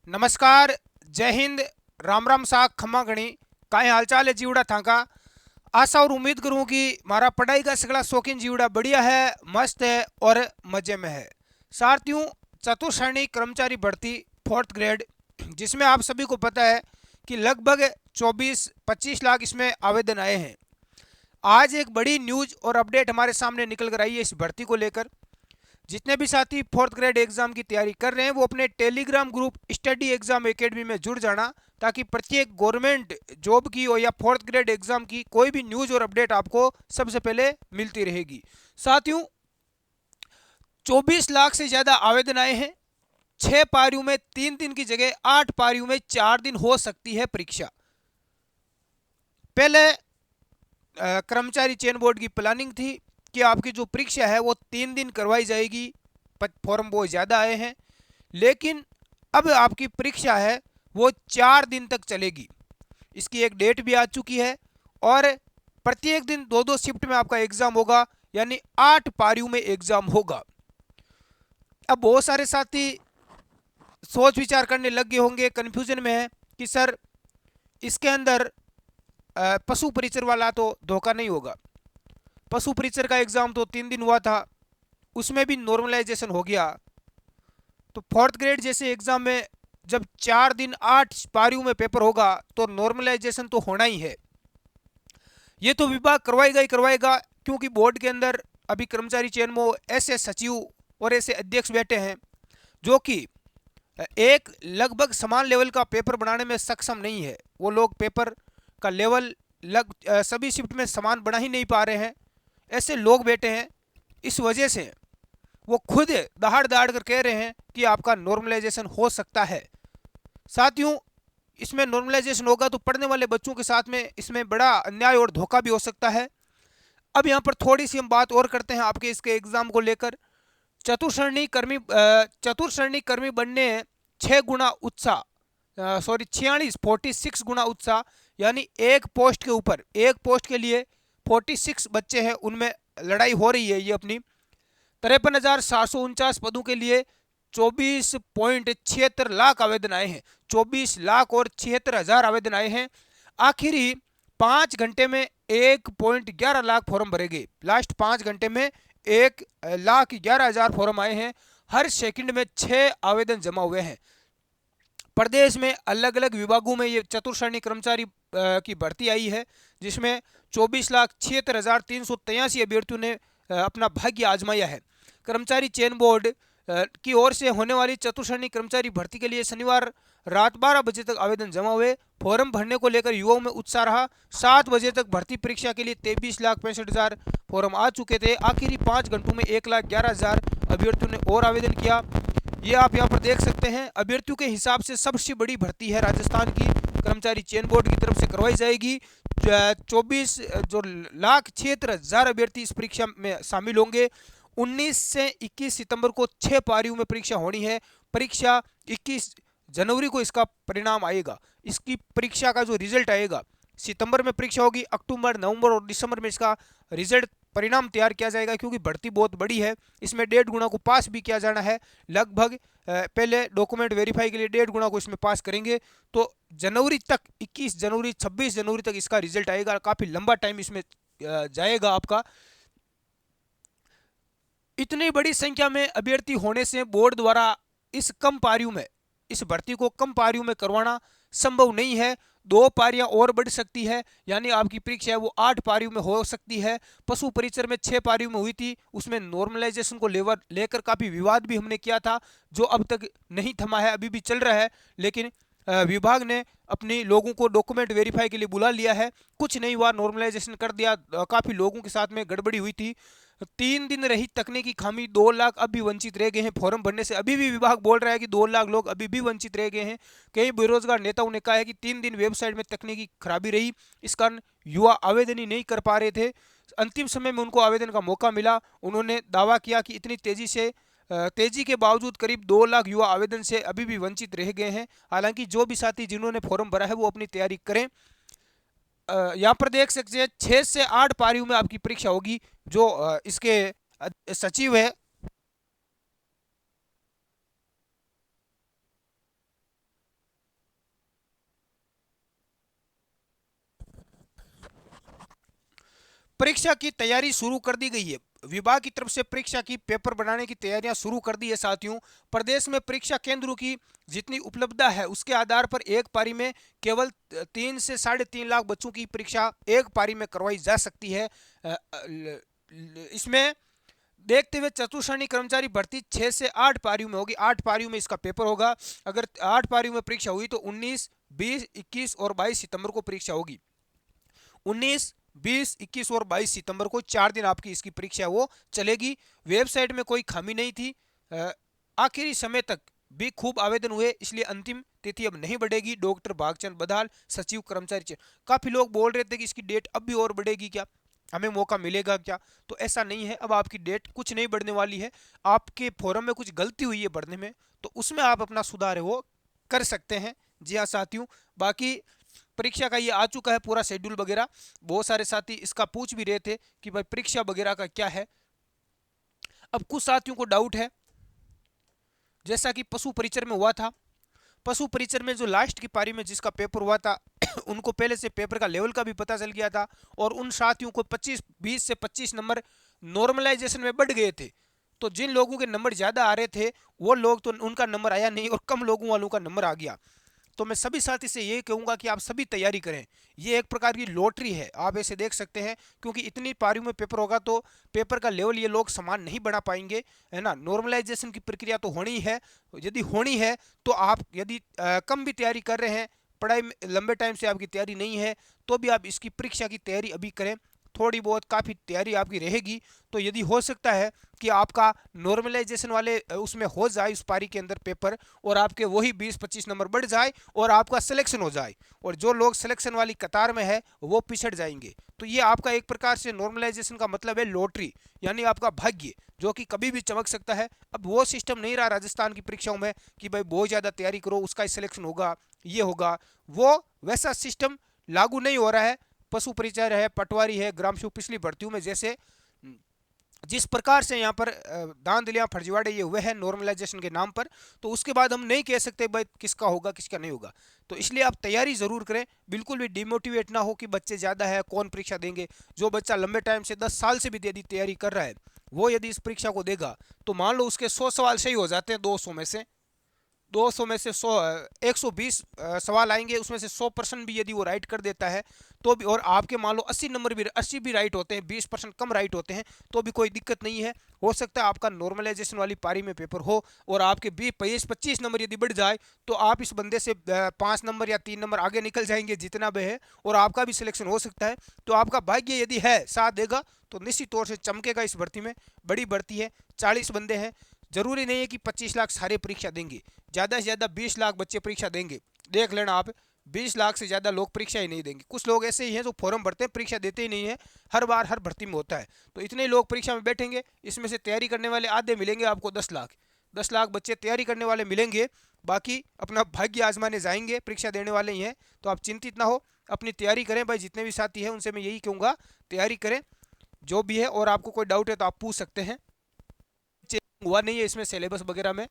नमस्कार, जय हिंद, राम राम साग खम्मा गणी काहे हालचाल है जीवड़ा थाका। आशा और उम्मीद करूं कि मारा पढ़ाई का सगला शौकीन जीवड़ा बढ़िया है, मस्त है और मजे में है। साथियों, चतुश्रेणी कर्मचारी भर्ती फोर्थ ग्रेड, जिसमें आप सभी को पता है कि लगभग 24-25 लाख इसमें आवेदन आए हैं। आज एक बड़ी न्यूज और अपडेट हमारे सामने निकल कर आई है इस भर्ती को लेकर। जितने भी साथी फोर्थ ग्रेड एग्जाम की तैयारी कर रहे हैं वो अपने Telegram group study exam academy में जुड़ जाना, ताकि प्रत्येक गवर्नमेंट जॉब की हो या फोर्थ ग्रेड एग्जाम की कोई भी न्यूज और अपडेट आपको सबसे पहले मिलती रहेगी। साथियों, 24 लाख से ज्यादा आवेदन आए हैं। 6 पारियों में 3 दिन की जगह 8 पारियों में 4 दिन हो सकती है परीक्षा। पहले कर्मचारी चयन बोर्ड की प्लानिंग थी कि आपकी जो परीक्षा है वो 3 दिन करवाई जाएगी। फॉर्म बहुत ज़्यादा आए हैं, लेकिन अब आपकी परीक्षा है वो 4 दिन तक चलेगी। इसकी एक डेट भी आ चुकी है और प्रत्येक दिन 2-2 शिफ्ट में आपका एग्जाम होगा, यानी 8 पारियों में एग्जाम होगा। अब बहुत सारे साथी सोच विचार करने लग गए होंगे, कन्फ्यूजन में है कि सर इसके अंदर पशु परिचर वाला तो धोखा नहीं होगा। पशु परिचर का एग्जाम तो 3 दिन हुआ था, उसमें भी नॉर्मलाइजेशन हो गया। तो फोर्थ ग्रेड जैसे एग्जाम में जब 4 दिन 8 पारियों में पेपर होगा तो नॉर्मलाइजेशन तो होना ही है। ये तो विभाग करवाएगा ही करवाएगा, क्योंकि बोर्ड के अंदर अभी कर्मचारी चयन में ऐसे सचिव और ऐसे अध्यक्ष बैठे हैं जो कि एक लगभग समान लेवल का पेपर बनाने में सक्षम नहीं है। वो लोग पेपर का लेवल सभी शिफ्ट में समान बना ही नहीं पा रहे हैं। ऐसे लोग बैठे हैं, इस वजह से वो खुद दहाड़ दहाड़ कर कह रहे हैं कि आपका नॉर्मलाइजेशन हो सकता है। साथियों, इसमें नॉर्मलाइजेशन होगा तो पढ़ने वाले बच्चों के साथ में इसमें बड़ा अन्याय और धोखा भी हो सकता है। अब यहाँ पर थोड़ी सी हम बात और करते हैं आपके इसके एग्जाम को लेकर। चतुर्श्रेणी कर्मी बनने 6 गुना उत्साह, सॉरी 46 गुना उत्साह, यानी एक पोस्ट के ऊपर, एक पोस्ट के लिए 46 बच्चे हैं, उनमें लड़ाई हो रही है। ये अपनी 53,749 पदों के लिए 24.76 लाख आवेदन आए हैं। 24,76,000 आवेदन आए हैं। आखिरी 5 घंटे में 1.11 लाख फॉर्म भरे गए। लास्ट 5 घंटे में 1,11,000 फॉर्म आए हैं। हर सेकंड में 6 आवेदन जमा हुए हैं। प्रदेश में अलग अलग विभागों में ये चतुर्श्रेणी कर्मचारी की भर्ती आई है, जिसमें 24,76,383 अभ्यर्थियों ने अपना भाग्य आजमाया है। कर्मचारी चयन बोर्ड की ओर से होने वाली चतुर्श्रेणी कर्मचारी भर्ती के लिए शनिवार रात 12 बजे तक आवेदन जमा हुए। फॉर्म भरने को लेकर युवाओं में उत्साह रहा। 7 बजे तक भर्ती परीक्षा के लिए 23,65,000 फॉर्म आ चुके थे। आखिरी 5 घंटों में 1,11,000 अभ्यर्थियों ने और आवेदन किया। ये आप यहाँ पर देख सकते हैं। अभ्यर्थियों के हिसाब से सबसे बड़ी भर्ती है राजस्थान की, कर्मचारी चयन बोर्ड की तरफ से करवाई जाएगी। 24,76,000 अभ्यर्थी इस परीक्षा में शामिल होंगे। 19 से 21 सितंबर को 6 पारियों में परीक्षा होनी है। परीक्षा 21 जनवरी को इसका परिणाम आएगा। इसकी परीक्षा का जो रिजल्ट आएगा, सितंबर में परीक्षा होगी, अक्टूबर, नवंबर और दिसंबर में इसका रिजल्ट परिणाम तैयार किया जाएगा। क्योंकि भर्ती बहुत बड़ी है, इसमें 1.5 गुना को पास भी किया जाना है। लगभग पहले डॉक्यूमेंट वेरीफाई के लिए 1.5 गुना को इसमें पास करेंगे तो जनवरी तक, 21 जनवरी 26 जनवरी तक इसका रिजल्ट आएगा। काफ़ी लंबा टाइम इसमें जाएगा आपका। इतनी बड़ी संख्या में अभ्यर्थी होने से बोर्ड द्वारा इस कम पारियों में, इस भर्ती को कम पारियों में करवाना संभव नहीं है। 2 पारियां और बढ़ सकती है, यानी आपकी परीक्षा है वो 8 पारियों में हो सकती है। पशु परिचर में 6 पारियों में हुई थी, उसमें नॉर्मलाइजेशन को लेकर काफ़ी विवाद भी हमने किया था, जो अब तक नहीं थमा है, अभी भी चल रहा है। लेकिन विभाग ने अपने लोगों को डॉक्यूमेंट वेरीफाई के लिए बुला लिया है। कुछ नहीं हुआ, नॉर्मलाइजेशन कर दिया। काफ़ी लोगों के साथ में गड़बड़ी हुई थी। 3 दिन रही तकनीकी खामी, 2 लाख अब भी वंचित रह गए हैं फॉर्म भरने से। अभी भी विभाग बोल रहा है कि 2 लाख लोग अभी भी वंचित रह गए हैं। कई बेरोजगार नेताओं ने कहा है कि 3 दिन वेबसाइट में तकनीकी खराबी रही, इस कारण युवा आवेदन ही नहीं कर पा रहे थे। अंतिम समय में उनको आवेदन का मौका मिला। उन्होंने दावा किया कि इतनी तेजी के बावजूद करीब 2 लाख युवा आवेदन से अभी भी वंचित रह गए हैं। हालांकि जो भी साथी जिन्होंने फॉर्म भरा है वो अपनी तैयारी करें। यहाँ पर देख सकते हैं 6 से 8 पारियों में आपकी परीक्षा होगी। जो इसके सचिव है, परीक्षा की तैयारी शुरू कर दी गई है। विभाग की तरफ से परीक्षा की पेपर बनाने की तैयारियां शुरू कर दी है साथियों। प्रदेश में परीक्षा केंद्रों की जितनी उपलब्धता है उसके आधार पर एक पारी में केवल 3 से 3.5 लाख बच्चों की परीक्षा एक पारी में करवाई जा सकती है। इसमें देखते हुए चतुश्रेणी कर्मचारी भर्ती 6 से 8 पारियों में होगी। 8 पारियों में इसका पेपर होगा। अगर 8 पारियों में परीक्षा हुई तो 19, 20, 21 और 22 सितंबर को परीक्षा होगी। 19, 20, 21 और 22 सितंबर को 4 दिन आपकी इसकी परीक्षा वो चलेगी। वेबसाइट में कोई खामी नहीं थी। आखिरी समय तक भी खूब आवेदन हुए, इसलिए अंतिम तिथि अब नहीं बढ़ेगी। डॉक्टर भागचंद बधाल, सचिव कर्मचारी चयन। काफी लोग बोल रहे थे कि इसकी डेट अब भी और बढ़ेगी क्या, हमें मौका मिलेगा क्या, तो ऐसा नहीं है। अब आपकी डेट कुछ नहीं बढ़ने वाली है। आपके फॉर्म में कुछ गलती हुई है बढ़ने में, तो उसमें आप अपना सुधार है वो कर सकते हैं। जी हाँ साथियों, बाकी परीक्षा का ये आ चुका है पूरा शेड्यूल वगैरह। बहुत सारे साथी इसका पूछ भी रहे थे कि भाई परीक्षा वगैरह का क्या है। अब कुछ साथियों को डाउट है, जैसा कि पशु परिचर में हुआ था। पशु परिचर में जो लास्ट की पारी में जिसका पेपर हुआ था उनको पहले से पेपर का लेवल का भी पता चल गया था, और उन साथियों को 20 से 25 नंबर नॉर्मलाइजेशन में बढ़ गए थे। तो जिन लोगों के नंबर ज़्यादा आ रहे थे वो लोग तो उनका नंबर आया नहीं, और कम लोगों वालों का नंबर आ गया। तो मैं सभी साथी से ये कहूँगा कि आप सभी तैयारी करें। ये एक प्रकार की लॉटरी है, आप ऐसे देख सकते हैं, क्योंकि इतनी पारियों में पेपर होगा तो पेपर का लेवल ये लोग समान नहीं बढ़ा पाएंगे, है ना। नॉर्मलाइजेशन की प्रक्रिया तो होनी है। यदि होनी है तो आप यदि कम भी तैयारी कर रहे हैं, पढ़ाई में लंबे टाइम से आपकी तैयारी नहीं है, तो भी आप इसकी परीक्षा की तैयारी अभी करें। थोड़ी बहुत काफ़ी तैयारी आपकी रहेगी, तो यदि हो सकता है कि आपका नॉर्मलाइजेशन वाले उसमें हो जाए उस पारी के अंदर पेपर, और आपके वही 20-25 नंबर बढ़ जाए और आपका सिलेक्शन हो जाए, और जो लोग सिलेक्शन वाली कतार में है वो पिछड़ जाएंगे। तो ये आपका एक प्रकार से नॉर्मलाइजेशन का मतलब है लॉटरी, यानी आपका भाग्य जो कि कभी भी चमक सकता है। अब वो सिस्टम नहीं रहा राजस्थान की परीक्षाओं में कि भाई बहुत ज़्यादा तैयारी करो उसका ही सिलेक्शन होगा, ये होगा, वो वैसा सिस्टम लागू नहीं हो रहा है। पशु परिचर है, पटवारी है, ग्राम सेवक पिछली भर्तियों में जैसे जिस प्रकार से यहाँ पर दान दिलियाँ फर्जीवाड़े ये हुए हैं नॉर्मलाइजेशन के नाम पर, तो उसके बाद हम नहीं कह सकते भाई किसका होगा किसका नहीं होगा। तो इसलिए आप तैयारी ज़रूर करें, बिल्कुल भी डिमोटिवेट ना हो कि बच्चे ज़्यादा है कौन परीक्षा देंगे। जो बच्चा लंबे टाइम से 10 साल से भी यदि तैयारी कर रहा है वो यदि इस परीक्षा को देगा, तो मान लो उसके 100 सवाल सही हो जाते हैं, 200 में से 120 सवाल आएंगे, उसमें से 100% भी यदि वो राइट कर देता है तो भी, और आपके मान लो 80 नंबर भी 80 भी राइट होते हैं, 20% कम राइट होते हैं, तो भी कोई दिक्कत नहीं है। हो सकता है आपका नॉर्मलाइजेशन वाली पारी में पेपर हो और आपके 20-25 नंबर यदि बढ़ जाए तो आप इस बंदे से 5 नंबर या 3 नंबर आगे निकल जाएंगे जितना भी है, और आपका भी सिलेक्शन हो सकता है। तो आपका भाग्य यदि है साथ देगा तो निश्चित तौर से चमकेगा इस भर्ती में। बड़ी भर्ती है, 40 बंदे हैं, जरूरी नहीं है कि 25 लाख सारे परीक्षा देंगे, ज़्यादा से ज़्यादा 20 लाख बच्चे परीक्षा देंगे। देख लेना आप, 20 लाख से ज़्यादा लोग परीक्षा ही नहीं देंगे। कुछ लोग ऐसे ही हैं जो फॉर्म भरते हैं परीक्षा देते ही नहीं है, हर बार हर भर्ती में होता है। तो इतने लोग परीक्षा में बैठेंगे, इसमें से तैयारी करने वाले आधे मिलेंगे आपको 10 लाख। 10 लाख बच्चे तैयारी करने वाले मिलेंगे, बाकी अपना भाग्य आजमाने जाएंगे, परीक्षा देने वाले ही हैं। तो आप चिंतित ना हो, अपनी तैयारी करें भाई। जितने भी साथी हैं उनसे मैं यही कहूँगा तैयारी करें जो भी है, और आपको कोई डाउट है तो आप पूछ सकते हैं। हुआ नहीं है इसमें सिलेबस वगैरह में,